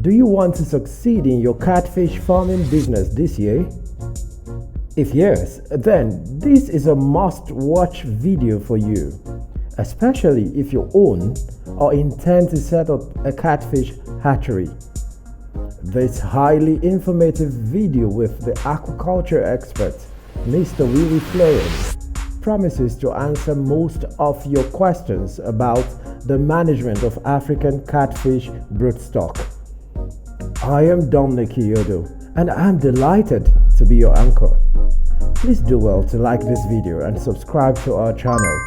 Do you want to succeed in your catfish farming business this year? If yes, then this is a must-watch video for you, especially if you own or intend to set up a catfish hatchery. This highly informative video with the aquaculture expert, Mr. Willy Fleuren, promises to answer most of your questions about the management of African catfish broodstock. I am Dominic Kyodo, and I am delighted to be your anchor. Please do well to like this video and subscribe to our channel.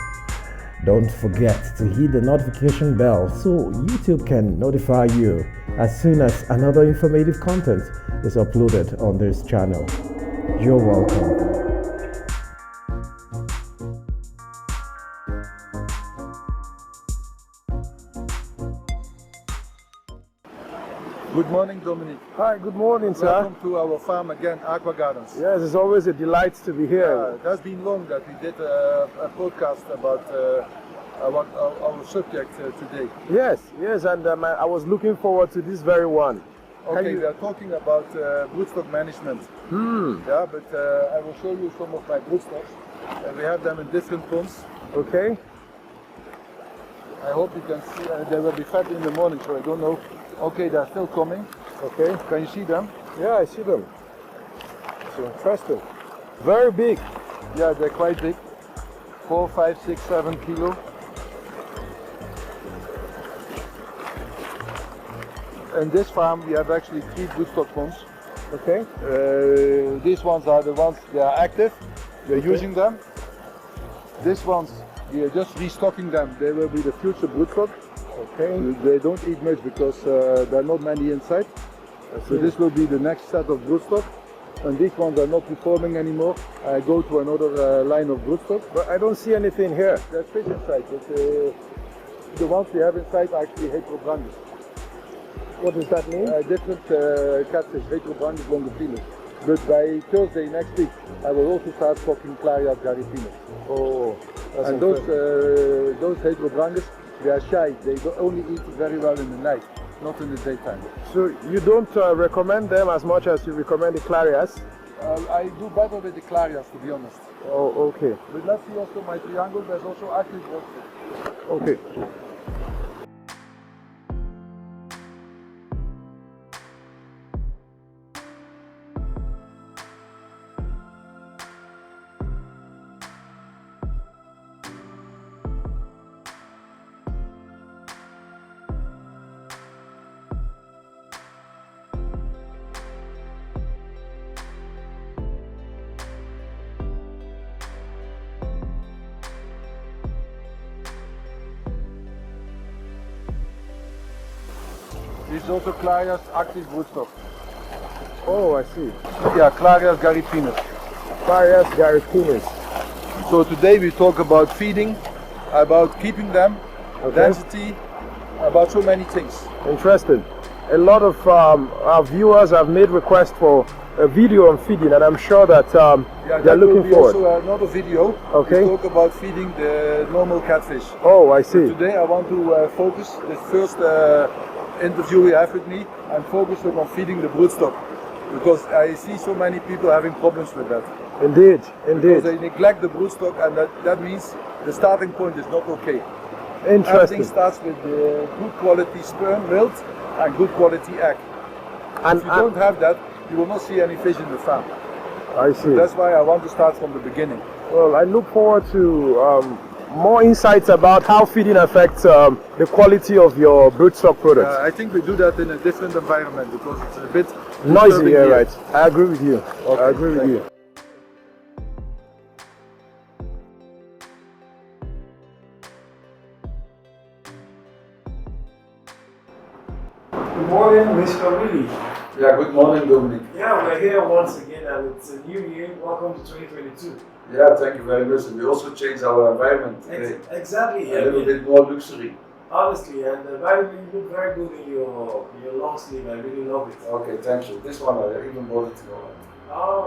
Don't forget to hit the notification bell so YouTube can notify you as soon as another informative content is uploaded on this channel. You're welcome. Good morning, Dominic. Hi, good morning, sir. Welcome to our farm again, Aqua Gardens. Yes, it's always a delight to be here. It has been long that we did a podcast about our subject today. Yes, and I was looking forward to this very one. Okay, we are talking about broodstock management. Yeah, but I will show you some of my broodstocks. We have them in different ponds. Okay. I hope you can see, they will be fed in the morning, so I don't know. Okay, they're still coming. Okay. Can you see them? Yeah, I see them. It's interesting. Very big. Yeah, they're quite big. 4, 5, 6, 7 kilo. In this farm we have actually 3 broodstock ponds. Okay. These ones are the ones they are active. We're using them. These ones we are just restocking them. They will be the future broodstock. Okay. They don't eat much because there are not many inside. So this will be the next set of broodstock. And these ones are not performing anymore. I go to another line of broodstock. But I don't see anything here. There's fish inside, but the ones we have inside are actually heterobrandis. What does that mean? Different catfish, heterobrandis longophilis. But by Thursday next week, I will also start stocking Clarias gariepinus. Oh, that's and those heterobrandis, they are shy. They only eat very well in the night, not in the daytime. So you don't recommend them as much as you recommend the Clarias? I do better with the Clarias, to be honest. Oh, okay. But let's see also my triangle. There's also active broodstock. Okay. This is also Clarias active broodstock. Oh, I see. Yeah, Clarias gariepinus. Clarias gariepinus. So today we talk about feeding, about keeping them, density, about so many things. Interesting. A lot of our viewers have made requests for a video on feeding, and I'm sure that they're looking forward. Also another video. Okay. We talk about feeding the normal catfish. Oh, I see. So today I want to focus this first interview you have with me. I'm focusing on feeding the broodstock because I see so many people having problems with that. Indeed. Because they neglect the broodstock, and that means the starting point is not okay. Interesting. Everything starts with good quality sperm, milk, and good quality egg. And if you don't have that, you will not see any fish in the farm. I see. So that's why I want to start from the beginning. Well, I look forward to more insights about how feeding affects the quality of your broodstock products. I think we do that in a different environment because it's a bit noisy here, right? I agree with you. Okay, I agree with you. Good morning, Mr. Willy. Yeah, good morning, Dominic. Yeah, we're here once again, and it's a new year. Welcome to 2022. Yeah, thank you very much. And we also changed our environment today. Exactly. A little bit more luxury. Honestly, and by the way, you look very good in your long sleeve. I really love it. Okay, thank you. This one I even bought it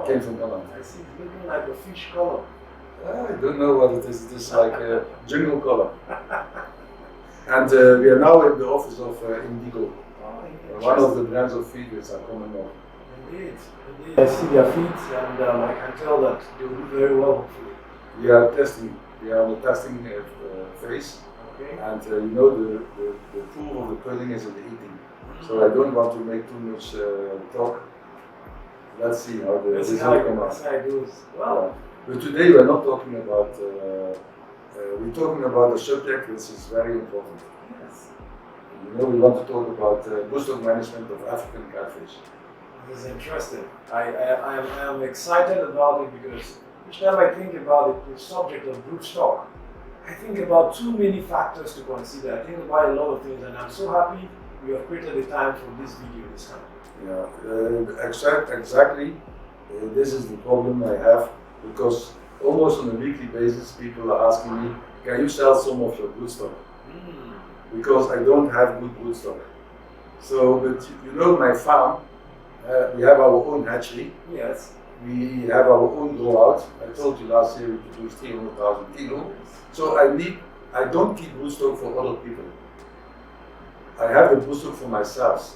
came from Holland. I see. It's looking like a fish color. I don't know what it is. It is like a jungle color. And we are now in the office of Indigo. One of the brands of feed which are coming up. Indeed. I see their feet and I can tell that they will do very well hopefully. We are testing. We are on the testing phase. Okay. And you know the proof of the pudding is in the eating. So I don't want to make too much talk. Let's see how the result comes out. That's how it goes. Wow. But today we're not talking about, we're talking about a subject which is very important. Yes. You know, we want to talk about broodstock management of African catfish. This is interesting. I am excited about it because each time I think about it, the subject of broodstock, I think about too many factors to consider. I think about a lot of things, and I'm so happy we have created the time for this video this time. Yeah, exactly. This is the problem I have, because almost on a weekly basis people are asking me, can you sell some of your broodstock? Because I don't have good broodstock. So, but you know, my farm, we have our own hatchery. Yes. We have our own grow-out. I told you last year we produced 300,000 kilos. So I don't keep broodstock for other people. I have the broodstock for myself.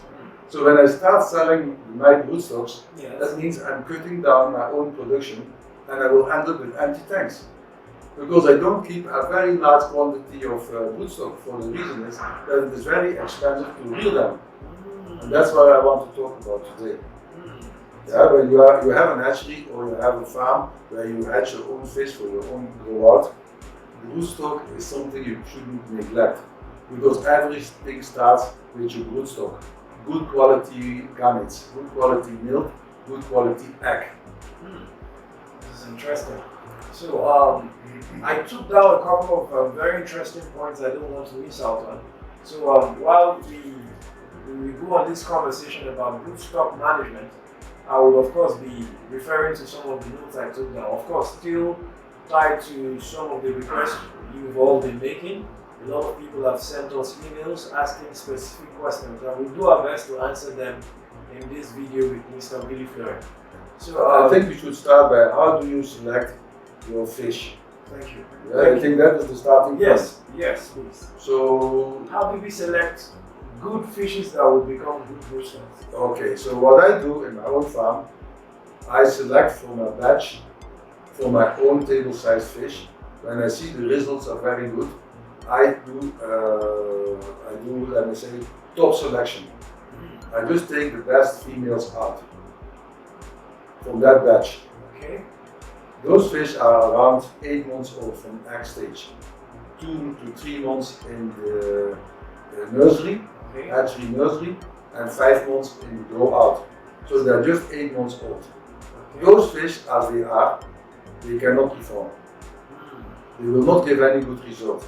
So when I start selling my broodstocks, yes, that means I'm cutting down my own production and I will end up with empty tanks. Because I don't keep a very large quantity of broodstock, for the reason is that it is very expensive to rear them. And that's what I want to talk about today. Yeah, when you have an hatchery or you have a farm where you hatch your own fish for your own grow-out, broodstock is something you shouldn't neglect. Because everything starts with your broodstock. Good quality gametes, good quality milk, good quality egg. This is interesting. So I took down a couple of very interesting points I don't want to miss out on. So while we go on this conversation about broodstock management, I will of course be referring to some of the notes I took down. Of course, still tied to some of the requests you've all been making. A lot of people have sent us emails asking specific questions, and we'll do our best to answer them in this video with Mr. Willy Fleuren. So I think we should start by how do you select your fish? Thank you. Yeah, I think that is the starting point. Yes, please. So how do we select good fishes that will become good broodstocks? Okay, so what I do in my own farm, I select from a batch for my own table-sized fish. When I see the results are very good, I do, let me say, top selection. I just take the best females out from that batch. Okay. Those fish are around 8 months old from egg stage, 2 to 3 months in the nursery, okay, hatchery nursery, and 5 months in the grow-out. So they are just 8 months old. Okay. Those fish, as they are, they cannot perform. They will not give any good result.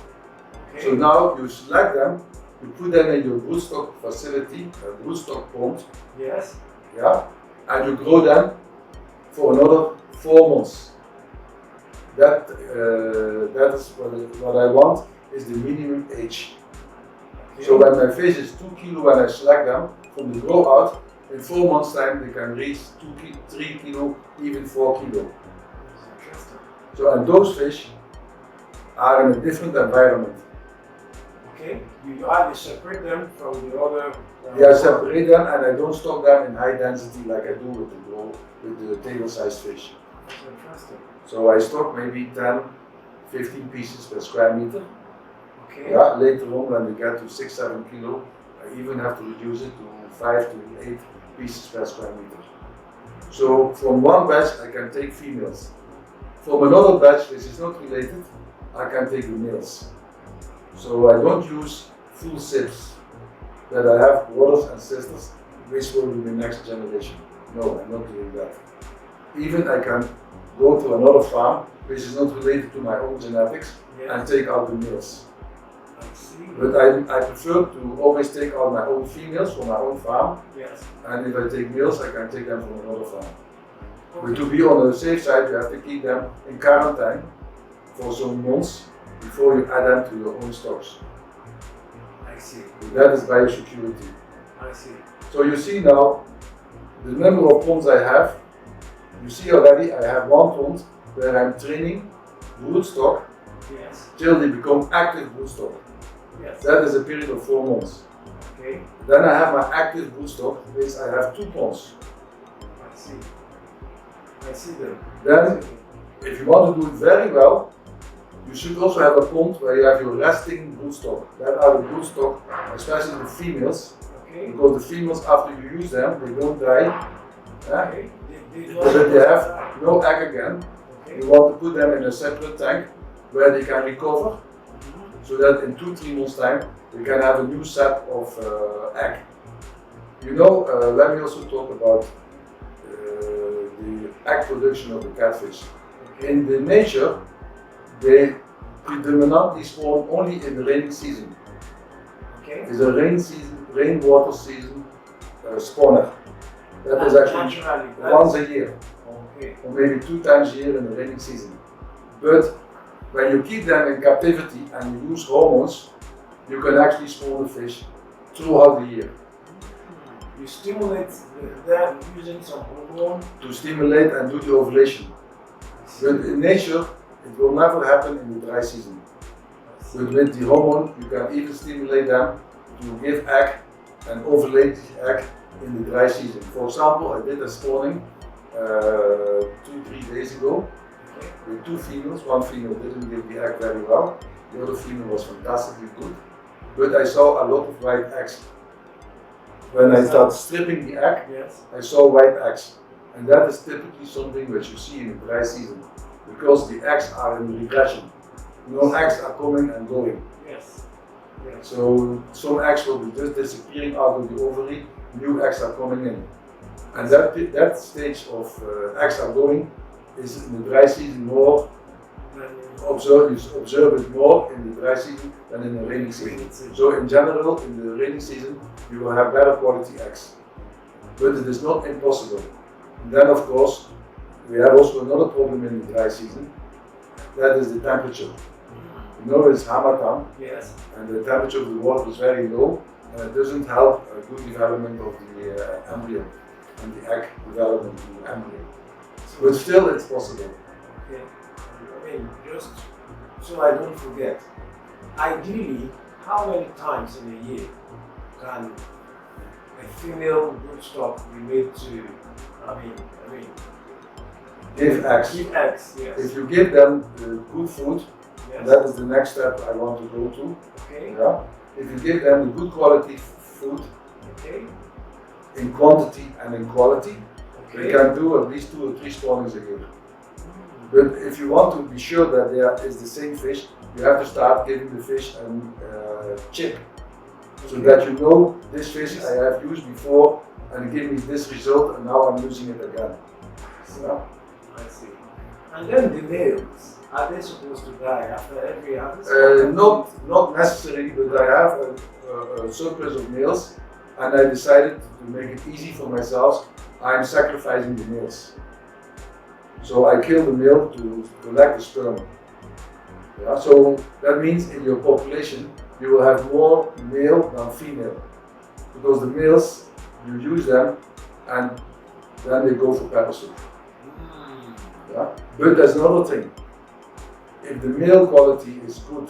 Okay. So now you select them, you put them in your broodstock facility, a broodstock pond. Yes. Yeah, and you grow them for another 4 months. That is what I want, is the minimum age. Okay. So when my fish is 2 kilo when I select them from the grow out, in 4 months time they can reach 3 kilo, even 4 kilo. So and those fish are in a different environment. Okay, you either separate them from the other. Yeah, I separate them and I don't stock them in high density like I do with the table-sized fish. That's interesting. So I stock maybe 10, 15 pieces per square meter. Okay. Yeah, later on when they get to 6, 7 kilo, I even have to reduce it to 5 to 8 pieces per square meter. So from one batch I can take females. From another batch which is not related, I can take the males. So I don't use full sips that I have brothers and sisters which will be the next generation. No, I'm not doing that. Even I can go to another farm which is not related to my own genetics, yes, and take out the males. I see. But I prefer to always take out my own females from my own farm. Yes. And if I take males, I can take them from another farm. Okay. But to be on the safe side, you have to keep them in quarantine for some months before you add them to your own stocks. I see. That is biosecurity. I see. So you see now the number of ponds I have. You see already I have one pond where I'm training broodstock, yes, till they become active broodstock. Yes. That is a period of 4 months. Okay. Okay. Then I have my active broodstock, which I have 2 ponds. I see. I see them. Then, if you want to do it very well, you should also have a pond where you have your resting broodstock. That are the broodstock, especially the females, Okay. because the females, after you use them, they don't die. Okay. But they have no egg again. Okay. You want to put them in a separate tank where they can recover, so that in 2-3 months time they can have a new set of egg. You know, let me also talk about the egg production of the catfish. In the nature, they predominantly spawn only in the rainy season. Okay. It's a rainwater season spawner. That is actually Naturally, once a year, Okay. or maybe 2 times a year in the rainy season. But when you keep them in captivity and you use hormones, you can actually spawn the fish throughout the year. You stimulate them using some hormone. To stimulate and do the ovulation. But in nature, it will never happen in the dry season. But with the hormone, you can even stimulate them to give egg and ovulate the egg in the dry season. For example, I did a spawning 2-3 days ago with 2 females. One female didn't give the egg very well. The other female was fantastically good. But I saw a lot of white eggs. When I started stripping the egg, Yes. I saw white eggs. And that is typically something which you see in the dry season, because the eggs are in regression. No eggs are coming and going. Yes. Yes. So some eggs will be just disappearing out of the ovary, new eggs are coming in. And that stage of eggs are going is in the dry season more, you observe it more in the dry season than in the rainy season. So in general, in the rainy season, you will have better quality eggs. But it is not impossible. And then of course, we have also another problem in the dry season, that is the temperature. You know, it's Hamatan, Yes. and the temperature of the water is very low, and it doesn't help a good development of the embryo and the egg development in the embryo. But still, it's possible. Okay. I mean, just so I don't forget, ideally, how many times in a year can a female broodstock be made to, Give eggs. give eggs? Yes. If you give them good food, Yes. that is the next step I want to go to. Okay. Yeah? If you give them the good quality food Okay. in quantity and in quality, Okay. they can do at least 2 or 3 spawnings a year. But if you want to be sure that there is the same fish, you have to start giving the fish a chip, so that you know this fish I have used before and it gave me this result, and now I'm using it again. Yeah? I see. And then the males, are they supposed to die after every harvest? Not necessarily, but I have a surplus of males, and I decided to make it easy for myself. I'm sacrificing the males. So I kill the male to collect the sperm. Yeah? So that means in your population you will have more male than female, because the males, you use them and then they go for pepper soup. Yeah? But there's another thing. If the male quality is good,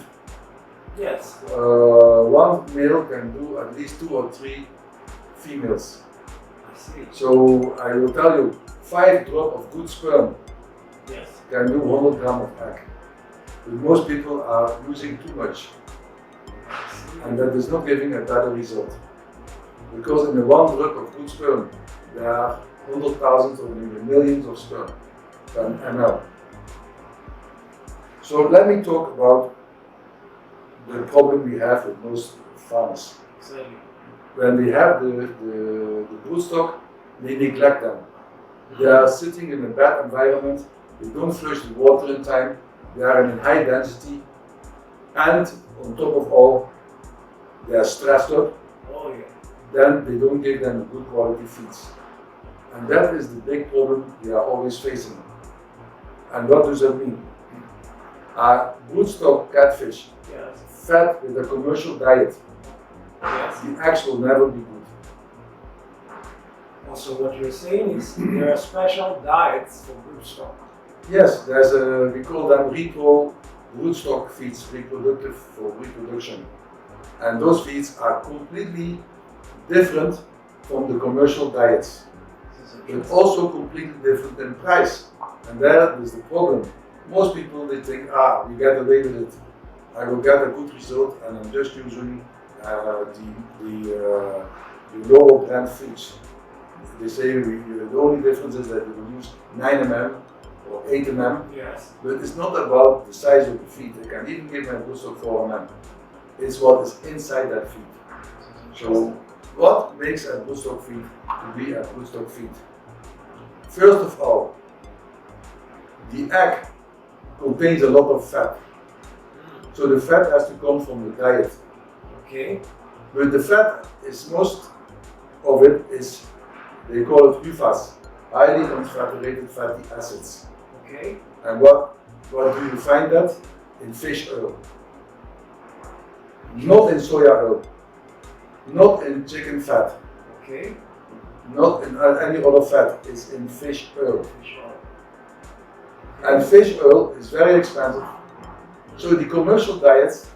Yes. one male can do at least 2 or 3 females. I see. So I will tell you, 5 drops of good sperm Yes. can do 100 grams of egg. But most people are using too much, and that is not giving a better result. Because in the 1 drop of good sperm, there are 100,000 or even millions of sperm per ml. So let me talk about the problem we have with most farmers. Exactly. When they have the broodstock, they neglect them. They are sitting in a bad environment, they don't flush the water in time, they are in a high density, and on top of all, they are stressed up. Oh yeah. Then they don't give them good quality feeds. And that is the big problem they are always facing. And what does that mean? A broodstock catfish Yes. fed with a commercial diet, Yes. the eggs will never be good. Also, what you're saying is there are special diets for broodstock. Yes, we call them repro broodstock feeds, reproductive for reproduction. And those feeds are completely different from the commercial diets, but also completely different in price. And that is the problem. Most people, they think, we get away with it. I will get a good result, and I'm just using the lower brand foods. They say the only difference is that we will use 9 mm or 8 mm, yes. but it's not about the size of the feed. I can even give my broodstock 4 mm. It's what is inside that feed. So, what makes a broodstock feed to be a broodstock feed? First of all, the egg contains a lot of fat. So the fat has to come from the diet. Okay. But the fat is most of it is, they call it HUFAs, highly unsaturated fatty acids. Okay. And what do you find that? In fish oil. Not in soya oil. Not in chicken fat. Okay. Not in any other fat. It's in fish oil. Fish oil. And fish oil is very expensive. So the commercial diets,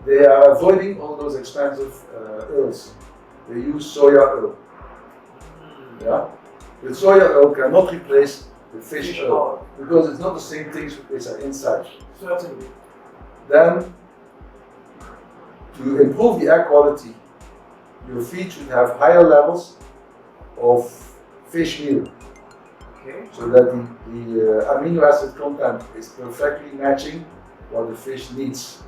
they are avoiding all those expensive oils. They use soya oil. Yeah? But soya oil cannot replace the fish oil because it's not the same things which are inside. Certainly. Then, to improve the egg quality, your feed should have higher levels of fish meal. Okay. So that the amino acid content is perfectly matching what the fish needs.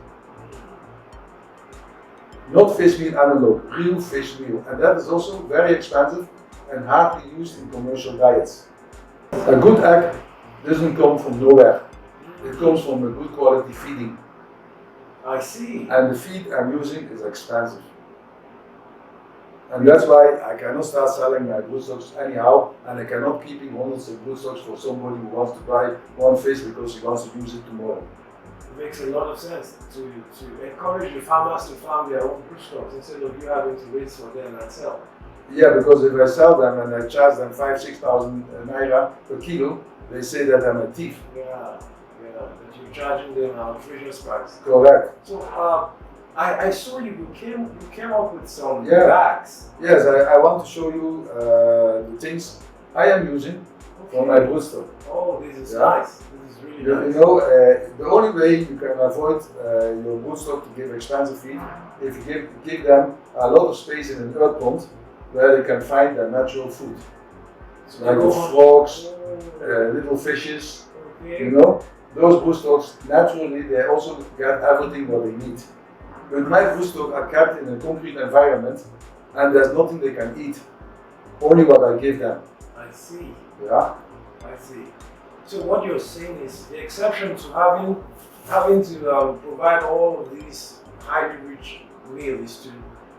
Not fish meal analog, real fish meal. And that is also very expensive and hardly used in commercial diets. A good egg doesn't come from nowhere. It comes from a good quality feeding. I see. And the feed I'm using is expensive. And that's why I cannot start selling my broodstocks anyhow, and I cannot keep hundreds of broodstocks for somebody who wants to buy one fish because he wants to use it tomorrow. It makes a lot of sense to encourage the farmers to farm their own broodstocks instead of you having to wait for them and sell. Yeah, because if I sell them and I charge them 5,000–6,000 naira per kilo, they say that I'm a thief. Yeah, that you're charging them an outrageous price. Correct. So I saw you came up with some bags. Yes, I want to show you the things I am using for my broodstock. Oh, this is nice. This is really nice. You know, the only way you can avoid your broodstock to give expensive feed if you give them a lot of space in an earth pond where they can find their natural food. So like the frogs, little fishes, you know, those broodstocks naturally they also get everything what they need. But my broodstocks are kept in a concrete environment and there's nothing they can eat, only what I give them. I see. Yeah? I see. So what you're saying is the exception to having to provide all of these highly rich meals is to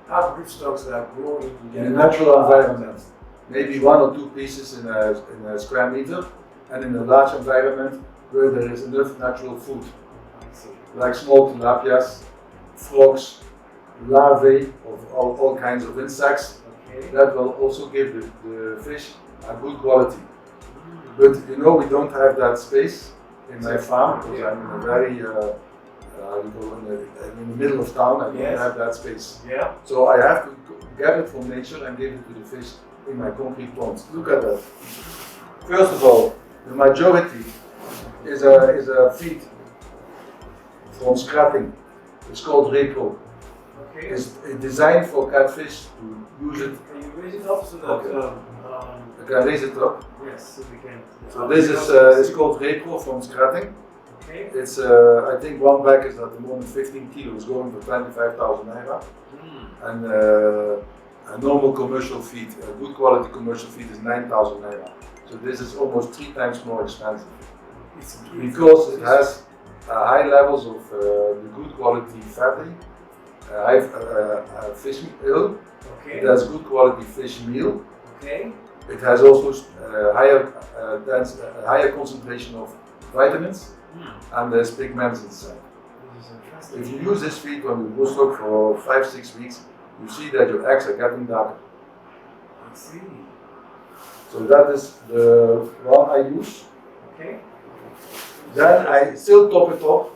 have broodstocks that grow in a natural environment. Maybe 1 or 2 pieces in a square meter, and in a large environment where there is enough natural food. I see. Like small tilapias, frogs, larvae of all kinds of insects. Okay. That will also give the fish a good quality. But you know, we don't have that space in my farm because I'm in a very, in the middle of town. I don't have that space. Yeah. So I have to get it from nature and give it to the fish in my concrete ponds. Look at that. First of all, the majority is a feed from scrapping. It's called repro. Okay. It's designed for catfish to use it. Can you raise it up so that I can raise it up. yes, so we can. So this is called repro from scratting. Okay. It's I think one bag is at the moment 15 kilos, going for 25,000 naira. And a normal commercial feed, a good quality commercial feed is 9,000 naira. So this is almost 3 times more expensive. Because it has high levels of the good quality fatty, high fish oil. Okay. It has good quality fish meal. Okay. It has also higher concentration of vitamins and there's pigments inside. This is interesting. If you use this feed on your broodstock for 5–6 weeks, you see that your eggs are getting darker. I see. So that is the one I use. Okay. Then I still top it up.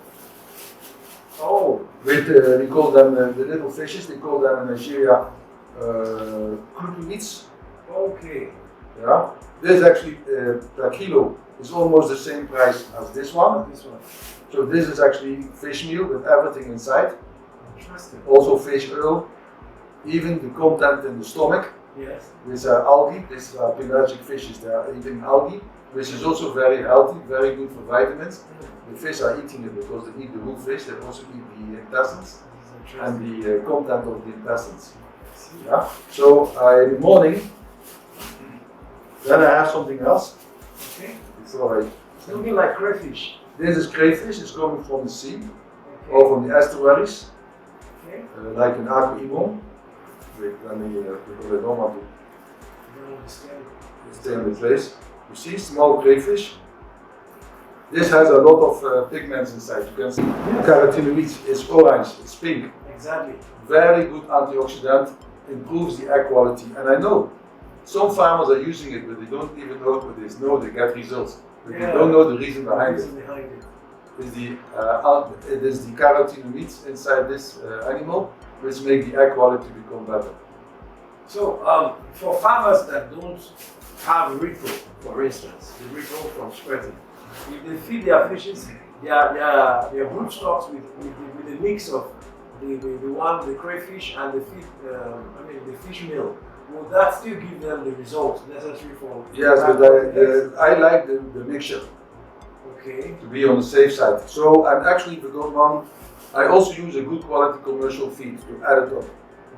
Oh. With we call them the little fishes. We call them in Nigeria meats. Okay. Yeah. This actually per kilo is almost the same price as this one. This one. So this is actually fish meal with everything inside. Interesting. Also fish oil, even the content in the stomach. Yes. These are algae. These are pelagic fishes. They are eating algae, which is also very healthy, very good for vitamins. The fish are eating it because they eat the whole fish. They also eat the intestines and the content of the intestines. Yeah. So in the morning, then I have something else. Okay. Before It's looking like crayfish. this is crayfish. It's coming from the sea or from the estuaries, Okay. like in Aqua Imon. Wait, let me because I don't want to I don't understand. stay in the place. You see small crayfish. This has a lot of pigments inside. You can see carotenoids. It's orange. It's pink. Exactly. Very good antioxidant. Improves the egg quality. And I know some farmers are using it, but they don't even know what it is. No, they get results, but they don't know the reason behind it. It is the carotenoids inside this animal which make the egg quality become better. So, for farmers that don't have repo, for instance, the repo from spreading, if they feed their fishes, their broodstocks with a mix of the crayfish and the fish meal, would that still give them the results necessary for? Yes, but I like the mixture. Okay. To be on the safe side. So, and actually, if you don't want, I also use a good quality commercial feed to add it up.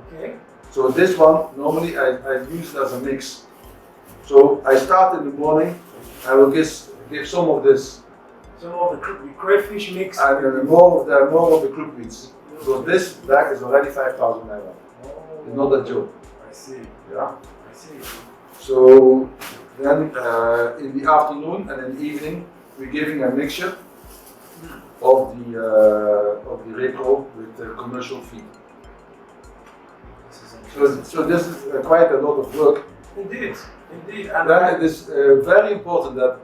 Okay. So this one, normally I use it as a mix. So I start in the morning, I will give some of this. Some of the crayfish mix. And then more of the croup meats. So this bag is already 5,000 naira. Oh, It's not a joke. I see. Yeah. I see. So then in the afternoon and in the evening, we're giving a mixture of the repo with the commercial feed. So this is quite a lot of work. Indeed, indeed. And then it is very important that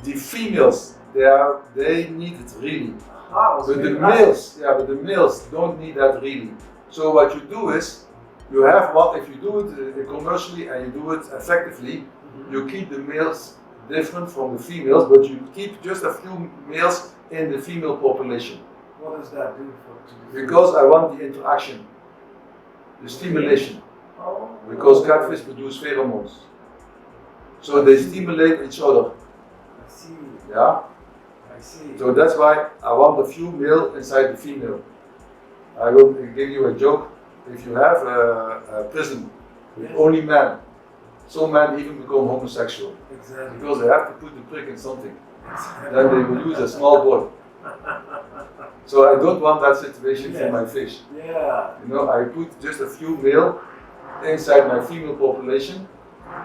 the females they need it really. But the males don't need that really. So what you do is you have if you do it commercially and you do it effectively, you keep the males different from the females, but you keep just a few males in the female population. What does that do Because I want the interaction, the stimulation. Oh. Because catfish produce pheromones. So they stimulate each other. I see. Yeah? I see. So that's why I want a few male inside the female. I will give you a joke. If you have a prison with only men, some men even become homosexual. Exactly. Because they have to put the prick in something. Then they will use a small boy. So I don't want that situation for my fish. Yeah. You know, I put just a few male inside my female population.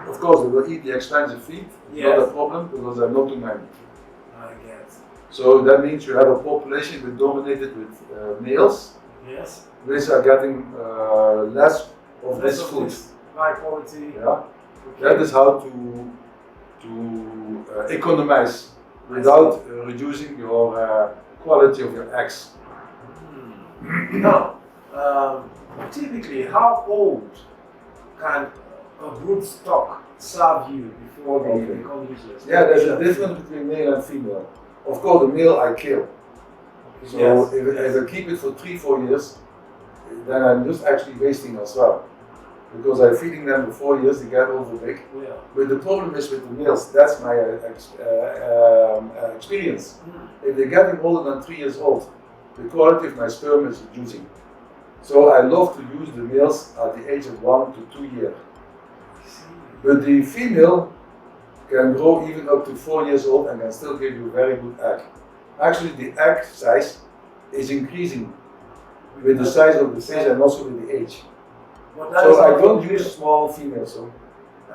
Of course, they will eat the expensive feed. Not a problem because there are not too many. I guess. So that means you have a population that dominated with males, yes, which are getting less of this food. High quality. Yeah. Okay. That is how to economize without reducing your quality of your eggs. Now, typically, how old can a broodstock serve you before they become useless? Yeah, there's a difference between male and female. Of course, the male I kill. So if I keep it for 3-4 years, then I'm just actually wasting as well. Because I'm feeding them for 4 years, they get over big. Yeah. But the problem is with the males, that's my experience. If they're getting older than 3 years old, the quality of my sperm is reducing. So I love to use the males at the age of 1 to 2 years. But the female can grow even up to 4 years old and can still give you a very good egg. Actually, the egg size is increasing with the size of the fish and also with the age. So I don't use small females. So.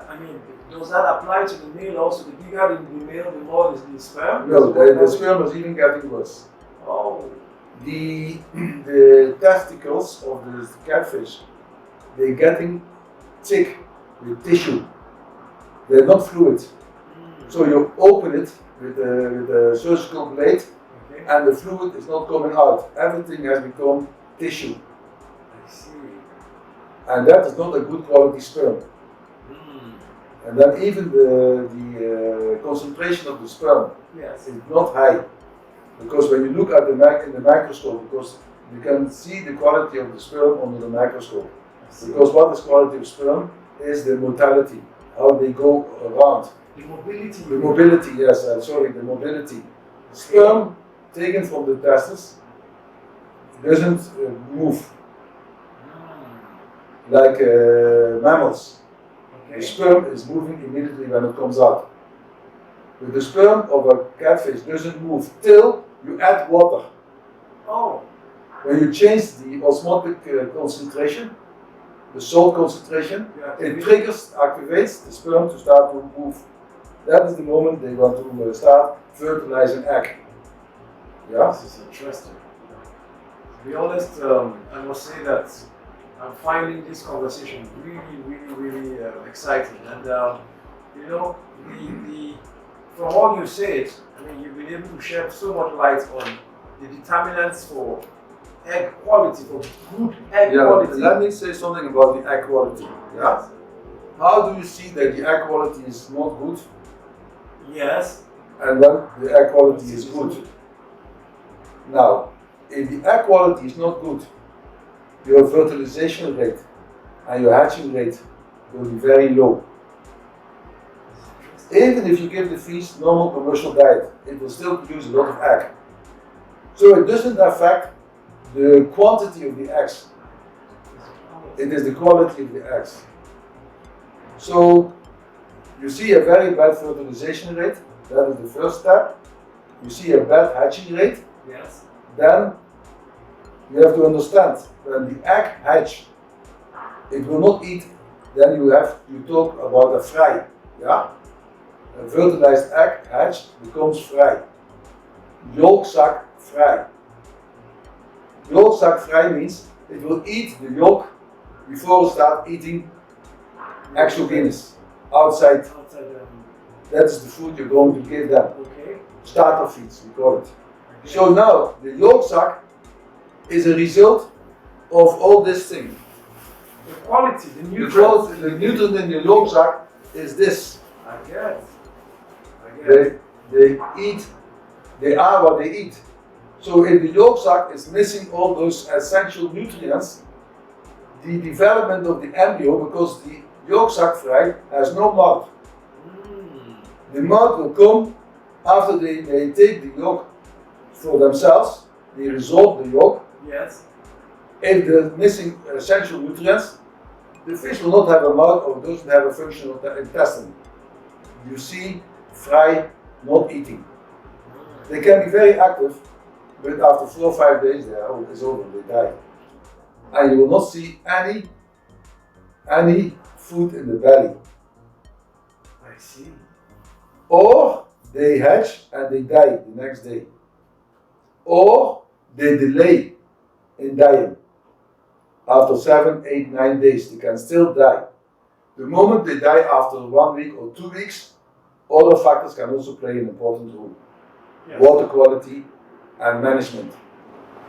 I mean, does that apply to the male also? The bigger the male, the more the sperm? No, the sperm is even getting worse. Oh. The testicles of the catfish, they're getting thick with tissue. They're not fluid. So you open it with a surgical blade and the fluid is not coming out. Everything has become tissue. I see. and that is not a good quality sperm. And then even the concentration of the sperm is not high, because when you look at in the microscope, because you can see the quality of the sperm under the microscope. Because what is quality of sperm is the motility, how they go around. The mobility. The mobility, yes, sorry, the mobility. Sperm taken from the testes doesn't move like mammals. The sperm is moving immediately when it comes out. But the sperm of a catfish doesn't move till you add water. Oh. When you change the osmotic concentration, the salt concentration, it triggers, activates the sperm to start to move. That is the moment they want to start fertilizing egg. Yeah? This is interesting. To be honest, I must say that I'm finding this conversation really exciting. And you know, from all you said, I mean, you've been able to shed so much light on the determinants for egg quality, for good egg quality. Let me say something about the egg quality. Yeah. How do you see that the egg quality is not good? Yes. And then the egg quality is good. Now, if the egg quality is not good, your fertilization rate and your hatching rate will be very low. Even if you give the fish normal commercial diet, it will still produce a lot of egg. So it doesn't affect the quantity of the eggs. It is the quality of the eggs. So you see a very bad fertilization rate, that is the first step. You see a bad hatching rate, yes. Then you have to understand, when the egg hatch, it will not eat, then you talk about a fry. Yeah? A fertilized egg hatch becomes fry. Yolk sac fry. Yolk sac fry means it will eat the yolk before it starts eating exogenous, outside. That is the food you're going to give them. Okay. Starter feeds, we call it. Okay. So now, the yolk sac is a result of all this thing. The quality, the nutrients. The nutrient in the yolk sac is this. I guess. They eat, they are what they eat. So if the yolk sac is missing all those essential nutrients, the development of the embryo, because the yolk sac fry has no mouth. The mouth will come after they take the yolk for themselves, they resolve the yolk. Yes. If they're missing essential nutrients, the fish will not have a mouth or doesn't have a functional intestine. You see fry not eating. They can be very active, but after 4 or 5 days it's over, they die. And you will not see any food in the belly. I see. Or they hatch and they die the next day. Or they delay in dying. After 7, 8, 9 days, they can still die. The moment they die after 1 week or 2 weeks, other factors can also play an important role. Yes. Water quality and management.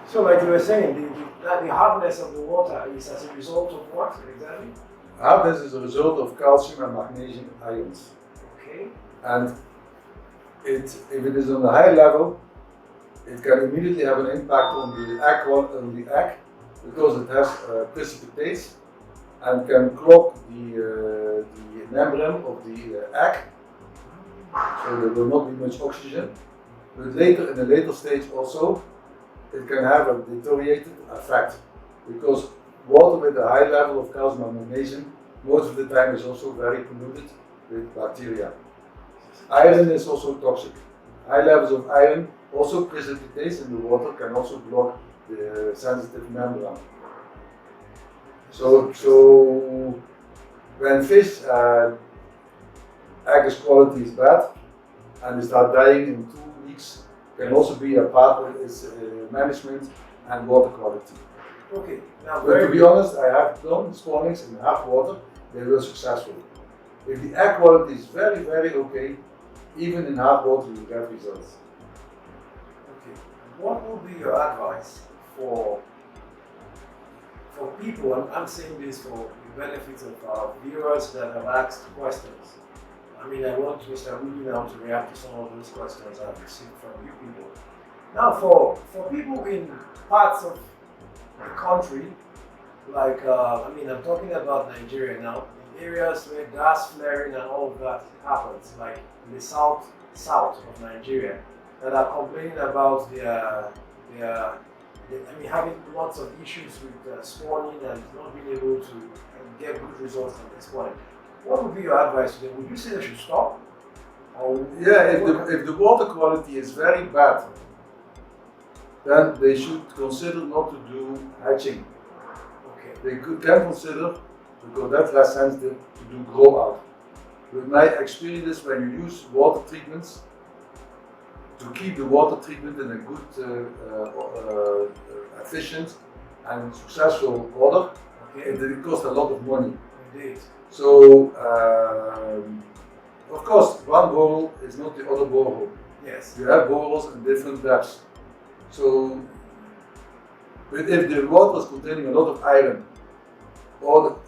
So like you were saying, the hardness of the water is as a result of what exactly? Hardness is a result of calcium and magnesium ions. Okay. And if it is on a high level, it can immediately have an impact on the egg because it has precipitates and can clog the membrane of the egg, so there will not be much oxygen. But later, in a later stage also, it can have a deteriorated effect because water with a high level of calcium and magnesium most of the time is also very polluted with bacteria. Iron is also toxic. High levels of iron also precipitates in the water can also block the sensitive membrane. So when fish egg quality is bad and they start dying in 2 weeks, can also be a part of its management and water quality. Okay. Now, but to be honest, I have done spawnings in hard water, they were successful. If the egg quality is very, very okay, even in hard water you get results. Okay. What would be your advice for for people, I'm saying this for the benefit of our viewers that have asked questions. I mean, I want Mr. Willy now to react to some of those questions I've received from you people. Now, for people in parts of the country, like, I mean, I'm talking about Nigeria now, in areas where gas flaring and all of that happens, like in the south of Nigeria, that are complaining about their I mean, having lots of issues with spawning and not being able to get good results from the spawning. What would be your advice to them? Would you say they should stop? Or Yeah, if the water quality is very bad, then they should consider not to do hatching. Okay. They can consider, because that's less sensitive, to do grow out. With my experience, when you use water treatments, to keep the water treatment in a good, efficient and successful order, Okay. it costs a lot of money. Indeed. So, of course, one borehole is not the other borehole. Yes. You have boreholes in different depths. So, but if the water is containing a lot of iron,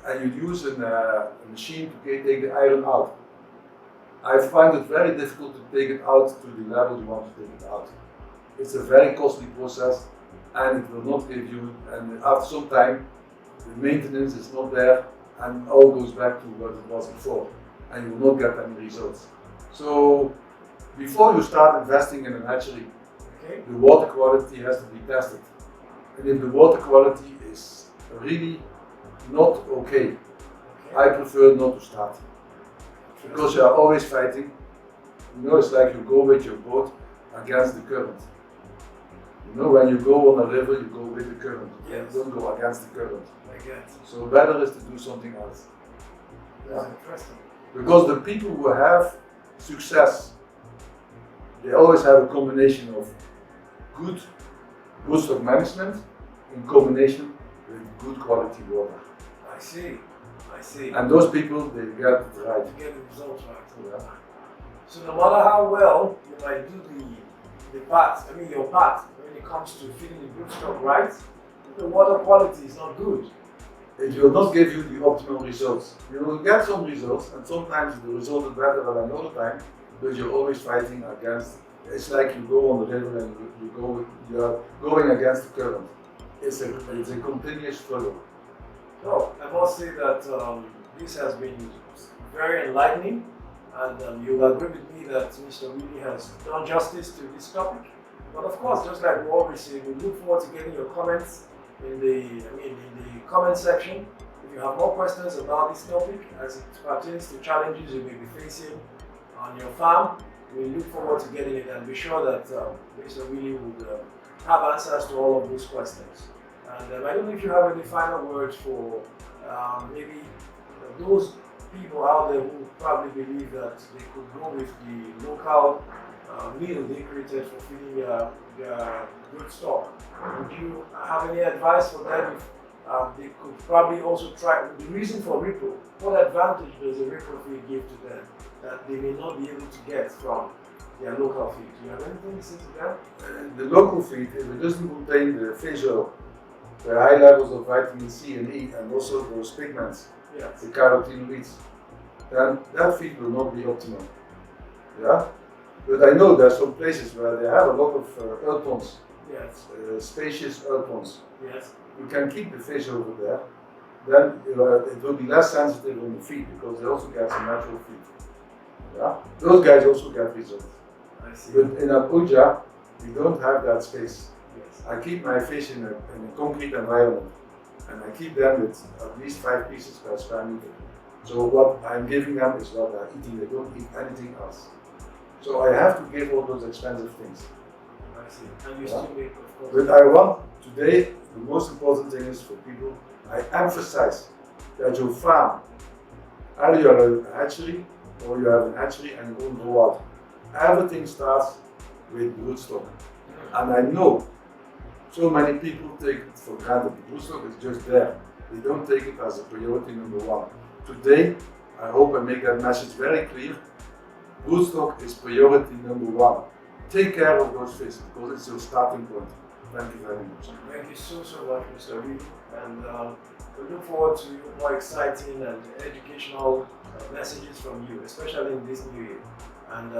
and you use a machine to take the iron out, I find it very difficult to take it out to the level you want to take it out. It's a very costly process, and it will not give you, and after some time, the maintenance is not there, and all goes back to what it was before, and you will not get any results. So, before you start investing in an hatchery, Okay. the water quality has to be tested. And if the water quality is really not okay, I prefer not to start. Because you are always fighting. You know, it's like you go with your boat against the current. You know, when you go on a river, you go with the current. Yes. You don't go against the current. I get. So better is to do something else. That's interesting. Because the people who have success, they always have a combination of good broodstock management in combination with good quality water. I see. I see. And those people, they get it right. To get the results right. Yeah. So no matter how well you might do your part when it comes to feeding the broodstock right, if the water quality is not good, It will not give you the optimal results. You will get some results, and sometimes the result is better than another time, but you're always fighting against. It's like you go on the river and you're going against the current. It's a continuous struggle. so I must say that this has been very enlightening, and you'll agree with me that Mr. Willy has done justice to this topic. But of course, just like we always say, we look forward to getting your comments in the comment section. If you have more questions about this topic as it pertains to challenges you may be facing on your farm, we look forward to getting it, and be sure that Mr. Willy would have answers to all of those questions. And I don't know if you have any final words for maybe those people out there who probably believe that they could go with the local meal they created for feeding their broodstock. Would you have any advice for them if they could probably also try the reason for repro? What advantage does a repro feed give to them that they may not be able to get from their local feed? Do you have anything to say to that? The local feed, if it doesn't contain the fish oil, the high levels of vitamin C and E, and also those pigments, Yes. the carotenoids, then that feed will not be optimal. Yeah? But I know there are some places where they have a lot of earth ponds, Yes. spacious earth ponds. Yes. You can keep the fish over there, then it will be less sensitive on the feed because they also get some natural feed. Yeah? Those guys also get results. I see. But in Abuja, we don't have that space. Yes. I keep my fish in a concrete environment, and I keep them with at least 5 pieces per square meter. So what I'm giving them is what they're eating. They don't eat anything else. So I have to give all those expensive things. I see. And you still make, of course. But I want today, the most important thing is for people, I emphasize that your farm, either you're a hatchery or you have an hatchery and you don't go out. Everything starts with broodstock. And I know so many people take it for granted. The broodstock is just there. They don't take it as a priority number one. Today, I hope I make that message very clear. Broodstock is priority number one. Take care of those fish because it's your starting point. Thank you very much. Thank you so much, Mr. Willy. and we look forward to more exciting and educational messages from you, especially in this new year. And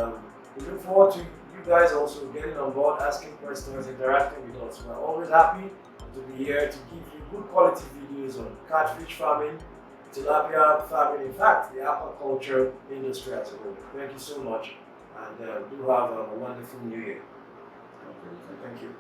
we look forward to you guys also getting on board, asking questions, interacting with us. We're always happy to be here to give you good quality videos on catfish farming, tilapia farming, in fact, the aquaculture industry as a whole. Thank you so much, and do have a wonderful new year. Okay, Thank you.